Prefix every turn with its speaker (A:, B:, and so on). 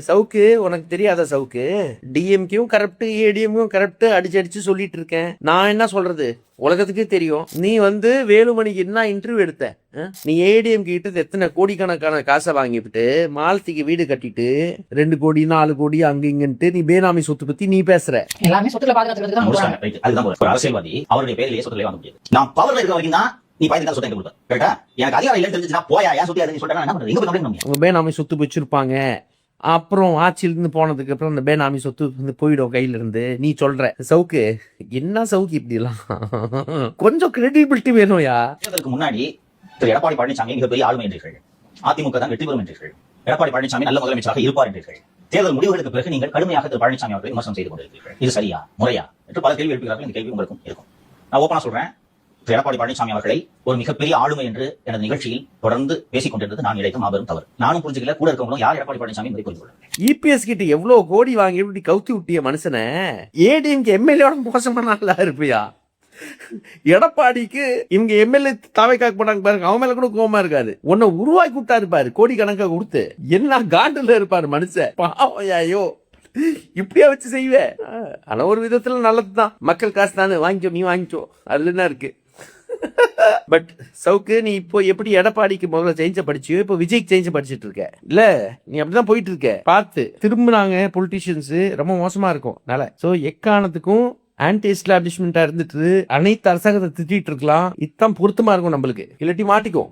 A: சவுக்கு உனக்கு தெரியாத சவுக்கு, டிஎம்கேவும் corrupt ஏடிஎம்கும் corrupt அடிச்சு சொல்லிட்டு இருக்கேன். நான் என்ன சொல்றது, உலகத்துக்கே தெரியும். நீ வேலுமணிக்கு என்ன இன்டர்வியூ எடுத்த? நீ ஏடிஎம் கிட்ட எத்தனை கோடிக்கணக்கான காசை வாங்கிட்டு மாலத்திக்கு வீடு கட்டிட்டு 2 கோடி 4 கோடி அங்க இங்கன்ட்டு நீ பேனாமி சொத்து பத்தி நீ பேசுற.
B: எல்லாமே சொத்துல பாதுகாத்துக்கிறதுக்கு அதுதான் ஒரு அரசியல்வாதி அவருடைய பேர்லயே சொத்துல வாங்க முடியாது. நான் பவர்ல இருக்க வரைக்கும் தான் நீ பயந்து சொத்தை கொடுப்ப. கரெக்டா? எனக்கு அதிகாரம் இல்லைன்னு தெரிஞ்சுச்சுன்னா போயா ஏன் சொத்து அதுன்னு சொல்லிட்டா என்ன பண்றது? எங்க போய் கம்ப்ளைண்ட் பண்ணுவீங்க?
A: உங்க பேனாமி சொத்து வச்சிருப்பாங்க. அப்புறம் ஆட்சியிலிருந்து போனதுக்கு அப்புறம் அந்த பேனாமி சொத்து போயிடும் கையில இருந்து. நீ சொல்ற சவுக்கு, என்ன சவுக்கு இப்படி எல்லாம்? கொஞ்சம் கிரெடிபிலிட்டி வேணும்யா.
B: தேர்தலுக்கு முன்னாடி திரு எடப்பாடி பழனிசாமி மிகப்பெரிய ஆளுமை என்றீர்கள். அதிமுக தான் வெற்றி பெறும் என்றீர்கள். எடப்பாடி பழனிசாமி நல்ல முதலமைச்சராக இருப்பார் என்றீர்கள். தேர்தல் முடிவுகளுக்கு பிறகு நீங்கள் கடுமையாக திரு பழனிசாமி அவர்களை விமர்சனம் செய்து கொண்டிருக்கிறீர்கள். இது சரியா முறையா என்று பல கேள்வி எழுப்புகிறார்கள். இந்த கேள்வி உங்களுக்கும் இருக்கும். நான் ஓப்பனா சொல்றேன், எடப்பாடி பழனிசாமி அவர்களை ஒரு மிகப்பெரிய ஆளுமை என்று எனது நிகழ்ச்சியில் தொடர்ந்து பேசிக் கொண்டிருந்தது நான் இழைத்த மாபெரும் தவறு. நானும் புரிஞ்சுக்கல, கூட இருக்கவங்களும் யார் எடப்பாடி பழனிசாமி என்பதை புரிந்து கொள்ள.
A: இபிஎஸ் கிட்ட எவ்வளவு கோடி வாங்கி இப்படி கவுத்தி விட்டிய மனுஷனை ஏடிஎம்கே எம்எல்ஏ மோசமான ஆளா இருப்பியா? எடப்பாடிக்கு இவங்க எம்எல்ஏ தாவைக்காக போனாங்க பாருங்க, அவன் மேல கூட கோவமா இருக்காது. உன்னை உருவாக்கி விட்டா இருப்பாரு கோடி கணக்கா கொடுத்து. என்ன காண்டுல இருப்பாரு மனுஷன். பாவையோ இப்படியா வச்சு செய்வேன். ஆனா ஒரு விதத்துல நல்லதுதான், மக்கள் காசு தானே, வாங்கிக்கோ நீ வாங்கிக்கோ, அதுல என்ன இருக்கு. பட் சவுக்கு, நீ இப்போ எப்படி எடப்பாடிக்கு முதல்ல சேஞ்ச படிச்சியோ இப்போ விஜய்க்கு சேஞ்ச படிச்சுட்டு இருக்க இல்ல? நீ அப்படிதான் போயிட்டு இருக்க. பார்த்து திரும்பினாங்க பொலிட்டீஷியன்ஸ் ரொம்ப மோசமா இருக்கும். சோ எக்காரணத்துக்கும் ஆன்டி எஸ்டாப்ளிஷ்மெண்டா இருந்துட்டு அனைத்து அரசாங்கத்தை திட்டிட்டு இருக்கலாம். இதுதான் பொருத்தமா இருக்கும் நம்மளுக்கு, இல்லாட்டி மாட்டிக்கும்.